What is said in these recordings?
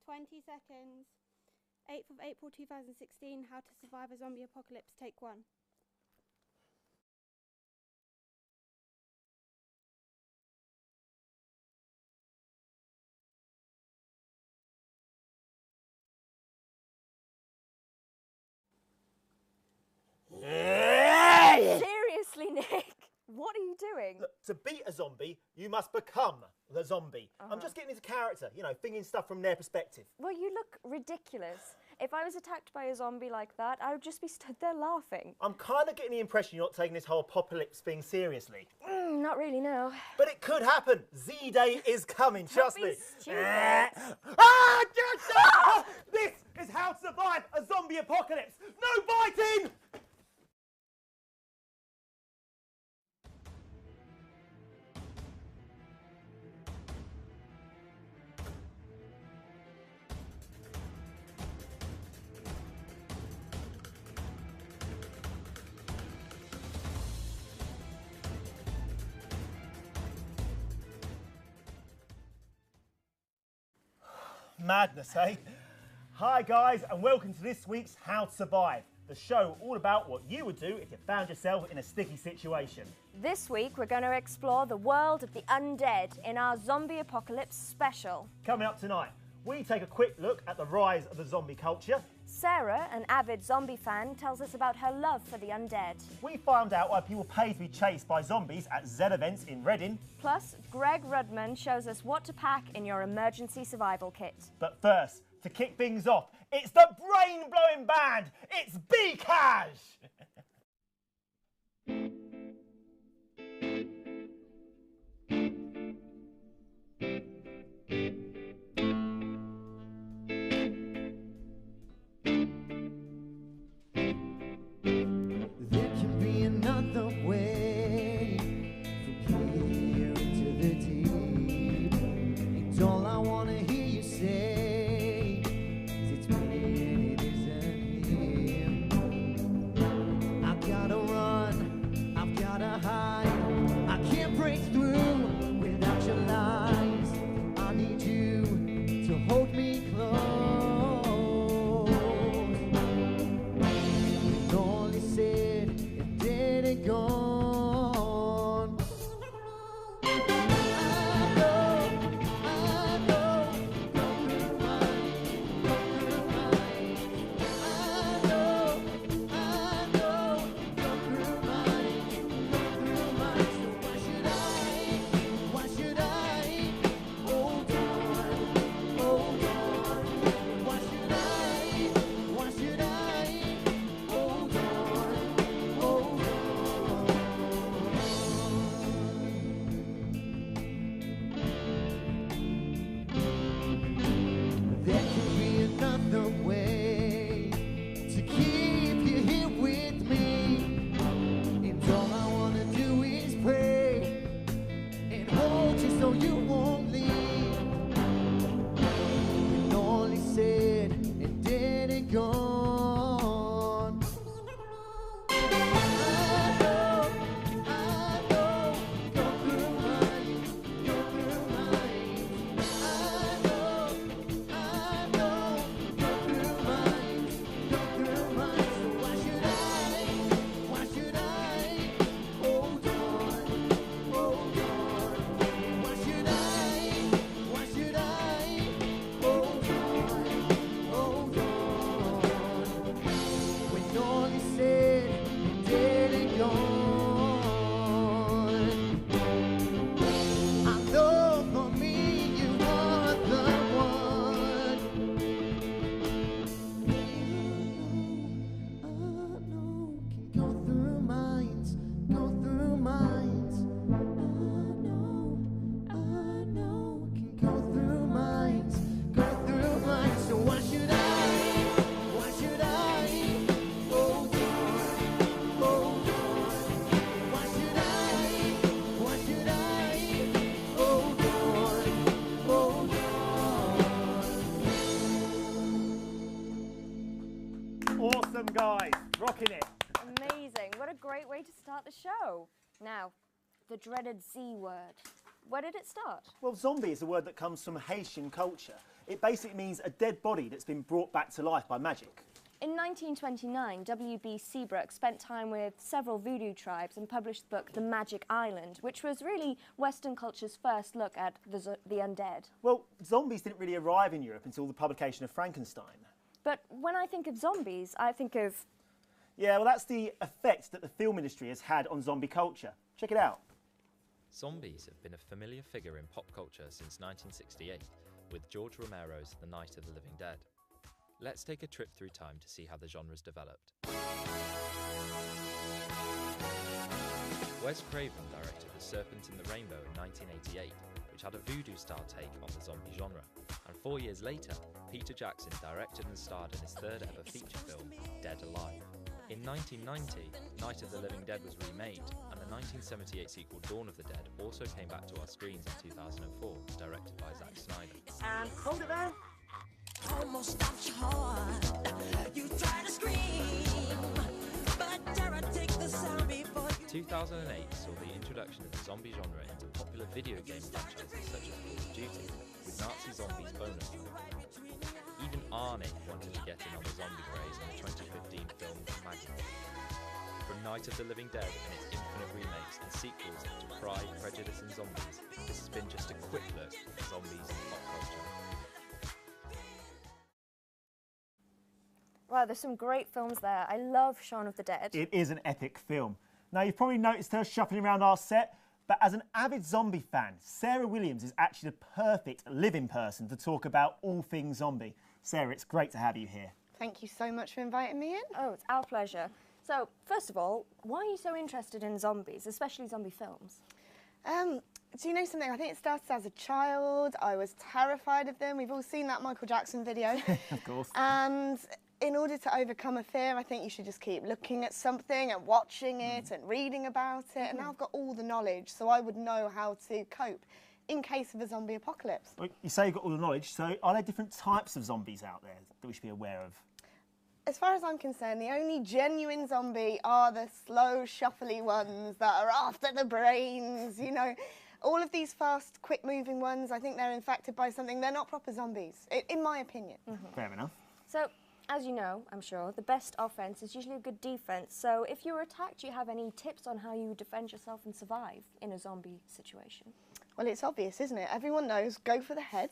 20 seconds. 8th of April 2016, How to Survive a Zombie Apocalypse, take 1. Seriously, Nick? What are you doing? Look, to beat a zombie, you must become the zombie. I'm just getting into character, you know, thinking stuff from their perspective. Well, you look ridiculous. If I was attacked by a zombie like that, I would just be stood there laughing. I'm kind of getting the impression you're not taking this whole apocalypse thing seriously. Not really, no. But it could happen. Z-Day is coming, trust me. This is how to survive a zombie apocalypse. No biting! Madness, eh? Hi guys, and welcome to this week's How to Survive, the show all about what you would do if you found yourself in a sticky situation. This week, we're going to explore the world of the undead in our zombie apocalypse special. Coming up tonight, we take a quick look at the rise of the zombie culture. Sarah, an avid zombie fan, tells us about her love for the undead. We find out why people pay to be chased by zombies at Z events in Reading. Plus, Greg Rudman shows us what to pack in your emergency survival kit. But first, to kick things off, it's the brain-blowing band. It's B-Cash! Awesome, guys. Rocking it. Amazing. What a great way to start the show. Now, the dreaded Z word. where did it start? Well, zombie is a word that comes from Haitian culture. It basically means a dead body that's been brought back to life by magic. In 1929, W.B. Seabrook spent time with several voodoo tribes and published the book The Magic Island, which was really Western culture's first look at the undead. Well, zombies didn't really arrive in Europe until the publication of Frankenstein. But when I think of zombies, I think of... Yeah, well, that's the effect that the film industry has had on zombie culture. Check it out. Zombies have been a familiar figure in pop culture since 1968, with George Romero's The Night of the Living Dead. Let's take a trip through time to see how the genre's developed. Wes Craven directed The Serpent in the Rainbow in 1988, which had a voodoo-style take on the zombie genre. And 4 years later, Peter Jackson directed and starred in his third ever feature film, Dead Alive. In 1990, Night of the Living Dead was remade, and the 1978 sequel Dawn of the Dead also came back to our screens in 2004, directed by Zack Snyder. And hold it there. Almost stops your heart. You try to scream, but terror take the sound before you. 2008 saw the introduction of the zombie genre into popular video game franchises such as Call of Duty, with Nazi zombies bonus mode. Even Arnie wanted to get in on the zombie craze in the 2015 film Magnet. From Night of the Living Dead and its infinite remakes and sequels to Pride, Prejudice and Zombies, this has been just a quick look at zombies in pop culture. Wow, there's some great films there. I love Shaun of the Dead. It is an epic film. Now, you've probably noticed her shuffling around our set, but as an avid zombie fan, Sarah Williams is actually the perfect living person to talk about all things zombie. Sarah, it's great to have you here. Thank you so much for inviting me in. Oh, it's our pleasure. So, first of all, why are you so interested in zombies, especially zombie films? Do you know something? I think it started as a child. I was terrified of them. We've all seen that Michael Jackson video. Of course. And in order to overcome a fear, I think you should just keep looking at something and watching it and reading about it. And now I've got all the knowledge, so I would know how to cope in case of a zombie apocalypse. Well, you say you've got all the knowledge, so are there different types of zombies out there that we should be aware of? As far as I'm concerned, the only genuine zombie are the slow, shuffly ones that are after the brains, you know. All of these fast, quick-moving ones, I think they're infected by something. They're not proper zombies, in my opinion. Fair enough. So, as you know, I'm sure, the best offense is usually a good defense. So, if you were attacked, do you have any tips on how you would defend yourself and survive in a zombie situation? Well, it's obvious, isn't it? Everyone knows, go for the head.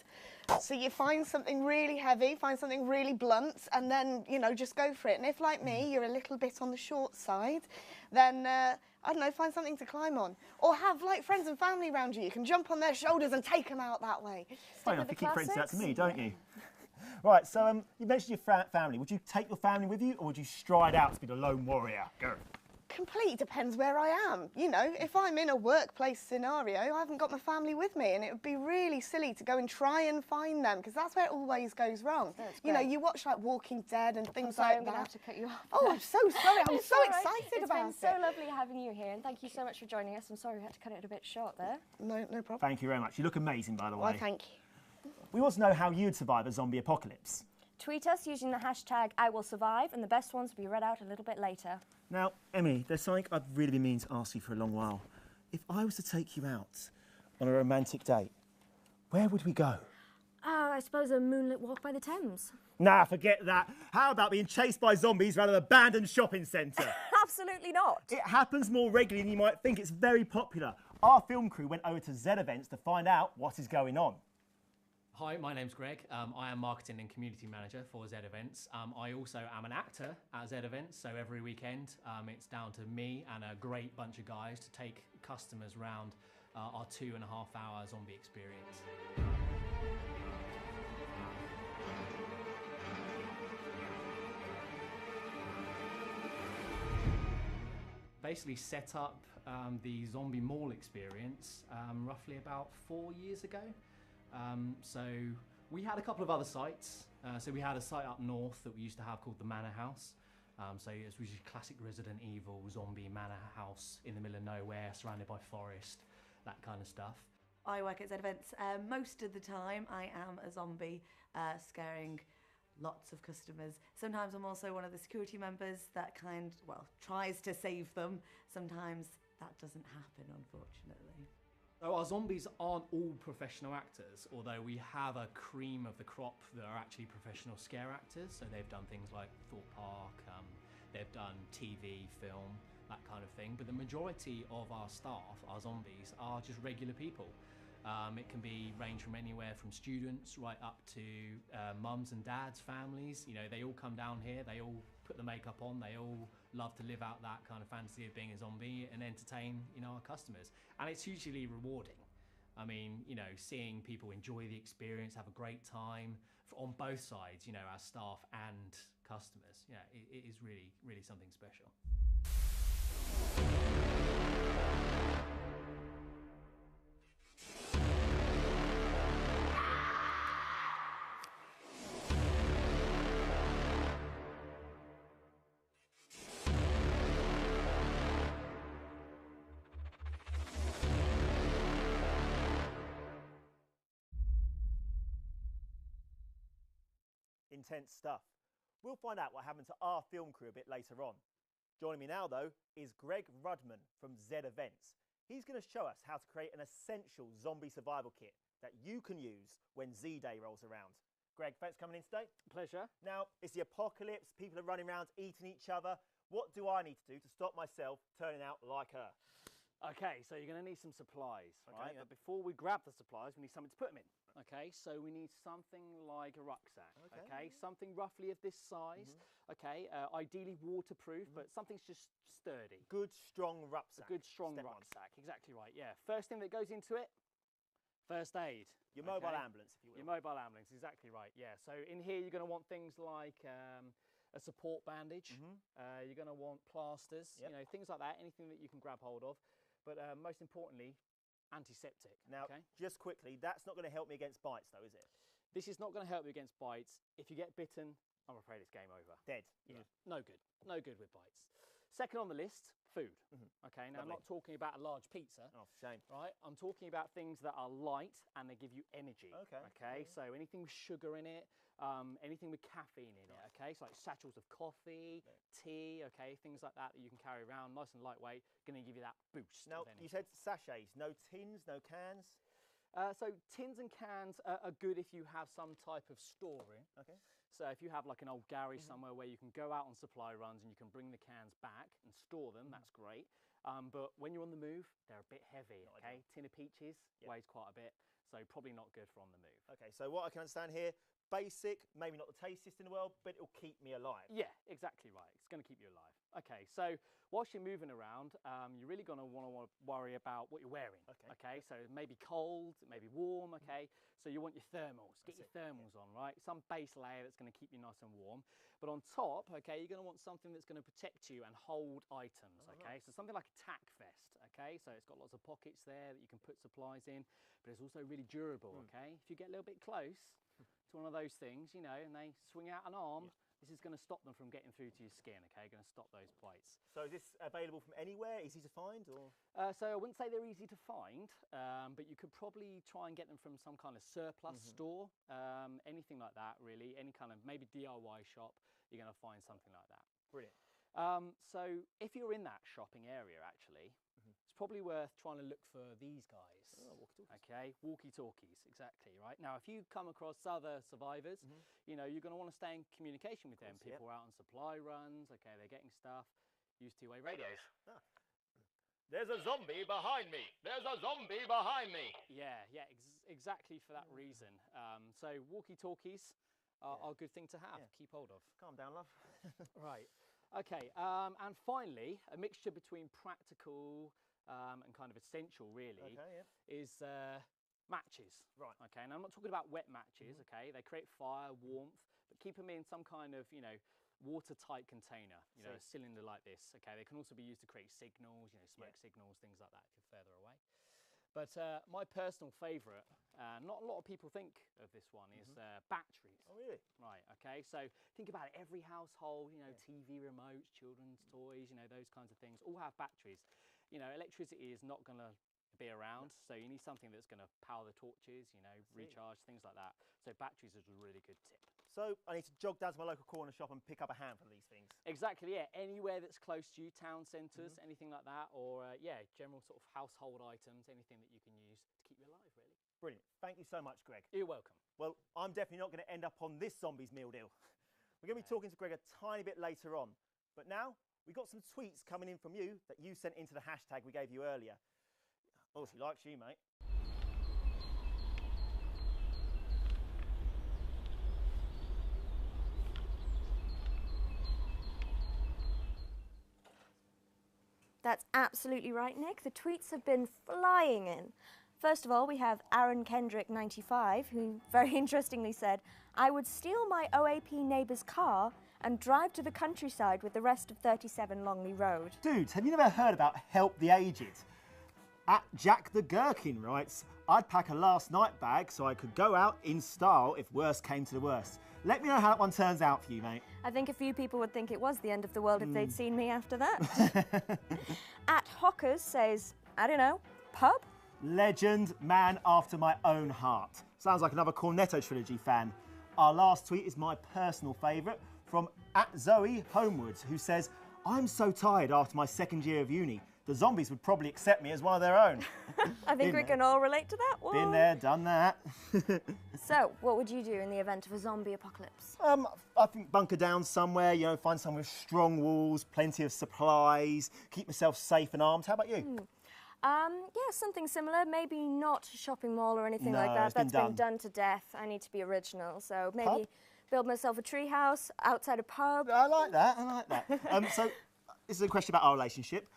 So you find something really heavy, find something really blunt, and then, you know, just go for it. And if, like me, you're a little bit on the short side, then, I don't know, find something to climb on. Or have, like, friends and family around you. You can jump on their shoulders and take them out that way. Funny enough, you keep referring to that to me, don't you? Right, so you mentioned your family. Would you take your family with you, or would you stride out to be the lone warrior? Go. Completely depends where I am. You know, if I'm in a workplace scenario, I haven't got my family with me, and it would be really silly to go and try and find them, because that's where it always goes wrong. You know, you watch like Walking Dead and things like I'm that. going to have to cut you off. Oh, I'm so sorry. I'm It's so all right. excited about it. It's been so lovely having you here, and thank you so much for joining us. I'm sorry we had to cut it a bit short there. No problem. Thank you very much. You look amazing, by the way. Well, thank you. We want to know how you'd survive a zombie apocalypse. Tweet us using the hashtag #IWillSurvive, and the best ones will be read out a little bit later. Now, Emmy, there's something I've really been meaning to ask you for a long while. If I was to take you out on a romantic date, where would we go? I suppose a moonlit walk by the Thames. Nah, forget that. How about being chased by zombies around an abandoned shopping centre? Absolutely not. It happens more regularly than you might think. It's very popular. Our film crew went over to Z Events to find out what is going on. Hi, my name's Greg. I am Marketing and Community Manager for Z Events. I also am an actor at Z Events, so every weekend it's down to me and a great bunch of guys to take customers round our 2.5-hour zombie experience. Basically set up the zombie mall experience roughly about 4 years ago. So we had a couple of other sites. So we had a site up north that we used to have called the Manor House. So it was a classic Resident Evil zombie manor house in the middle of nowhere, surrounded by forest, that kind of stuff. I work at Z Events. Most of the time I am a zombie scaring lots of customers. Sometimes I'm also one of the security members that tries to save them. Sometimes that doesn't happen, unfortunately. So our zombies aren't all professional actors, although we have a cream of the crop that are actually professional scare actors. So they've done things like Thorpe Park, they've done TV, film, that kind of thing. But the majority of our staff, our zombies, are just regular people. It can be range from anywhere from students right up to mums and dads, families. You know, they all come down here, they all put the makeup on, they all love to live out that kind of fantasy of being a zombie and entertain, you know, our customers. And it's hugely rewarding. I mean, you know, seeing people enjoy the experience, have a great time on both sides, you know, our staff and customers. Yeah, it is really, really something special. Intense stuff. We'll find out what happened to our film crew a bit later on. Joining me now, though, is Greg Rudman from Z Events. He's going to show us how to create an essential zombie survival kit that you can use when Z-Day rolls around. Greg, thanks for coming in today. Pleasure. Now, it's the apocalypse, people are running around eating each other. What do I need to do to stop myself turning out like her? Okay, so you're going to need some supplies, right? yeah. But before we grab the supplies, we need something to put them in. Okay, so we need something like a rucksack. Okay, something roughly of this size. Okay, ideally waterproof, but something's just sturdy. Good, strong rucksack. A good, strong Step one. rucksack. Exactly right. Yeah. First thing that goes into it, first aid. Your mobile ambulance, if you will. Your mobile ambulance. Exactly right. Yeah. So in here, you're going to want things like a support bandage. You're going to want plasters. You know, things like that. Anything that you can grab hold of. But most importantly, antiseptic. Now, just quickly, that's not going to help me against bites, though, is it? This is not going to help you against bites. If you get bitten, I'm afraid it's game over. Dead. Yeah, no good. No good with bites. Second on the list, food. Okay, now I'm not talking about a large pizza. Oh, shame. Right, I'm talking about things that are light and they give you energy. Okay, so anything with sugar in it, anything with caffeine in it. Okay, so like satchels of coffee, tea. Okay, things like that that you can carry around, nice and lightweight, going to give you that boost. Now, you said sachets, no tins, no cans. So tins and cans are good if you have some type of storing. Okay. So if you have like an old garage somewhere where you can go out on supply runs and you can bring the cans back and store them, that's great. But when you're on the move, they're a bit heavy. Okay, tin of peaches weighs quite a bit, so probably not good for on the move. Okay, so what I can understand here, basic, maybe not the tastiest in the world, but it'll keep me alive. Yeah, exactly right. It's going to keep you alive. Okay, so whilst you're moving around, you're really going to want to worry about what you're wearing. Okay, so it may be cold, it may be warm. Okay, so you want your thermals. Get your thermals on, right? Some base layer that's going to keep you nice and warm. But on top, okay, you're going to want something that's going to protect you and hold items. Okay, so something like a tack vest. Okay, so it's got lots of pockets there that you can put supplies in, but it's also really durable. Okay, if you get a little bit close to one of those things, you know, and they swing out an arm, this is going to stop them from getting through to your skin, okay? Going to stop those bites. So is this available from anywhere, easy to find, or? So I wouldn't say they're easy to find, but you could probably try and get them from some kind of surplus store, anything like that, really. Any kind of, maybe DIY shop, you're going to find something like that. Brilliant. So if you're in that shopping area, actually, it's probably worth trying to look for these guys. Okay, walkie-talkies, exactly, right? Now, if you come across other survivors, you know, you're going to want to stay in communication with them. People are out on supply runs, okay, they're getting stuff. Use two-way radios. There's a zombie behind me. There's a zombie behind me. Yeah, exactly for that reason. So walkie-talkies are a good thing to have, keep hold of. Calm down, love. Right. Okay, and finally, a mixture between practical and kind of essential, really, is matches. Right. Okay, and I'm not talking about wet matches, okay? They create fire, warmth, but keep them in some kind of, you know, watertight container, you know, a cylinder like this, okay? They can also be used to create signals, you know, smoke signals, things like that if you're further away. But my personal favourite, not a lot of people think of this one, is batteries. Oh, really? Right, okay, so think about it, every household, you know, TV remotes, children's toys, you know, those kinds of things, all have batteries. You know, electricity is not going to be around, so you need something that's going to power the torches, you know, recharge, things like that. So batteries is a really good tip. So I need to jog down to my local corner shop and pick up a handful of these things? Exactly, yeah. Anywhere that's close to you, town centres, anything like that, or, yeah, general sort of household items, anything that you can use Brilliant. Thank you so much, Greg. You're welcome. Well, I'm definitely not going to end up on this zombies meal deal. We're going to be talking to Greg a tiny bit later on. But now, we've got some tweets coming in from you that you sent into the hashtag we gave you earlier. Oh, she likes you, mate. That's absolutely right, Nick. The tweets have been flying in. First of all, we have Aaron Kendrick, 95, who very interestingly said, I would steal my OAP neighbour's car and drive to the countryside with the rest of 37 Longley Road. Dudes, have you never heard about Help the Aged? At Jack the Gherkin writes, I'd pack a last night bag so I could go out in style if worst came to the worst. Let me know how that one turns out for you, mate. I think a few people would think it was the end of the world if they'd seen me after that. At Hockers says, I don't know, pub? Legend, man after my own heart. Sounds like another Cornetto Trilogy fan. Our last tweet is my personal favourite from @Zoe Homewards, who says, I'm so tired after my second year of uni. The zombies would probably accept me as one of their own. I think we can all relate to that one. Been there, done that. So, what would you do in the event of a zombie apocalypse? I think bunker down somewhere, you know, find somewhere with strong walls, plenty of supplies, keep myself safe and armed. How about you? Yeah, something similar. Maybe not a shopping mall or anything No, like that. it's been That's been done to death. I need to be original. So maybe Pub? build myself a tree house outside a pub. I like that, I like that. So, this is a question about our relationship.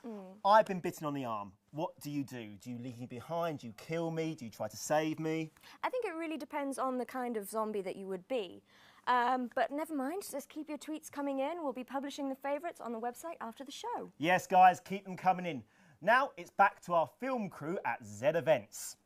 I've been bitten on the arm. What do you do? Do you leave me behind? Do you kill me? Do you try to save me? I think it really depends on the kind of zombie that you would be. But never mind, just keep your tweets coming in. We'll be publishing the favourites on the website after the show. Yes, guys, keep them coming in. Now it's back to our film crew at Z Events.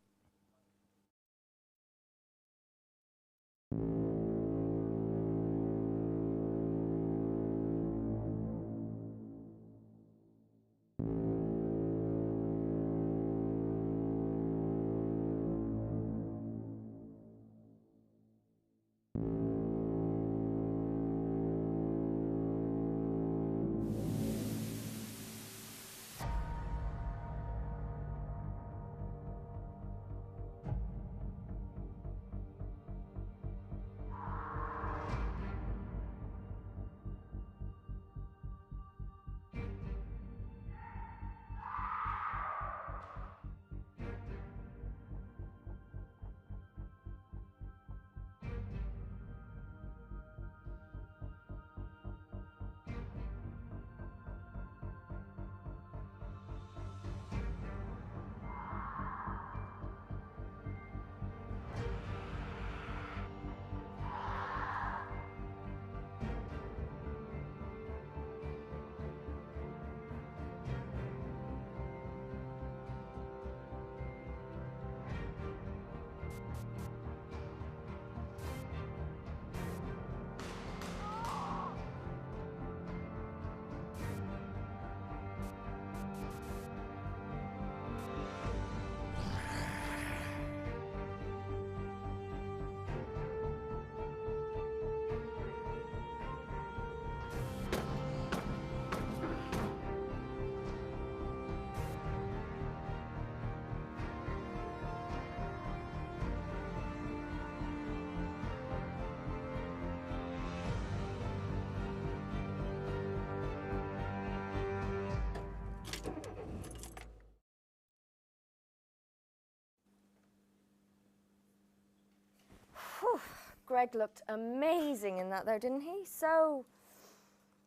Greg looked amazing in that though, didn't he? So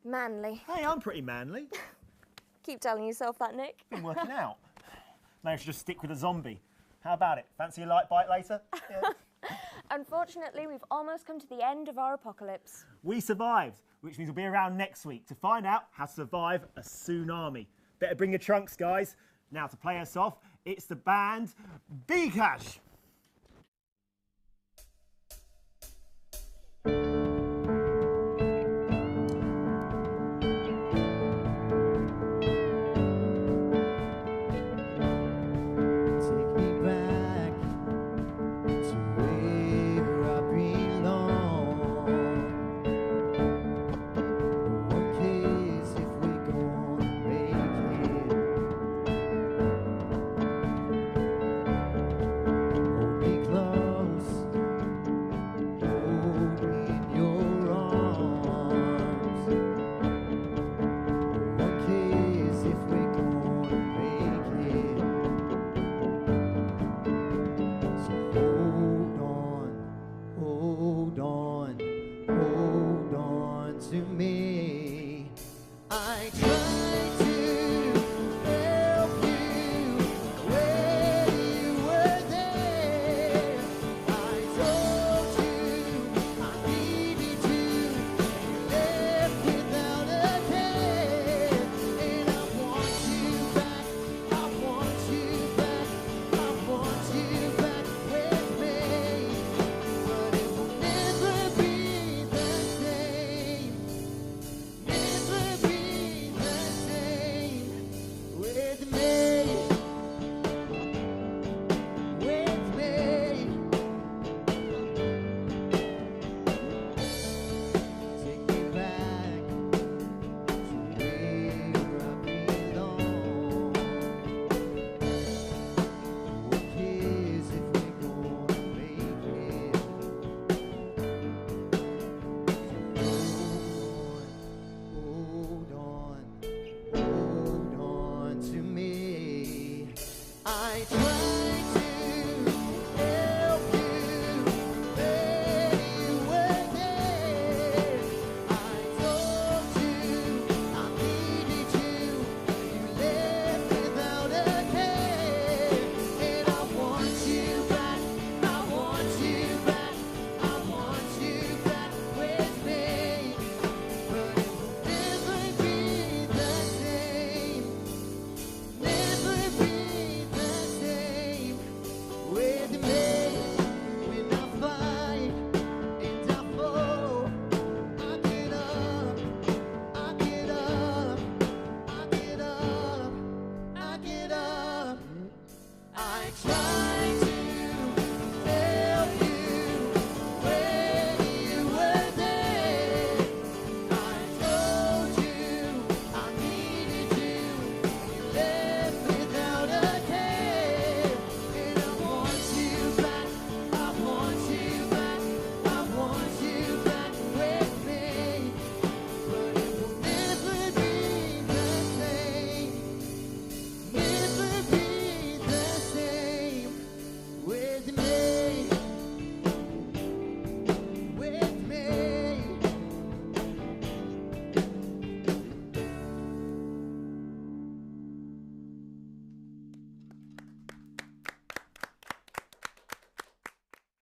manly. Hey, I'm pretty manly. Keep telling yourself that, Nick. Been working out. Maybe I should just stick with a zombie. How about it? Fancy a light bite later? Yeah. Unfortunately, we've almost come to the end of our apocalypse. We survived, which means we'll be around next week to find out how to survive a tsunami. Better bring your trunks, guys. Now, to play us off, it's the band Bcash.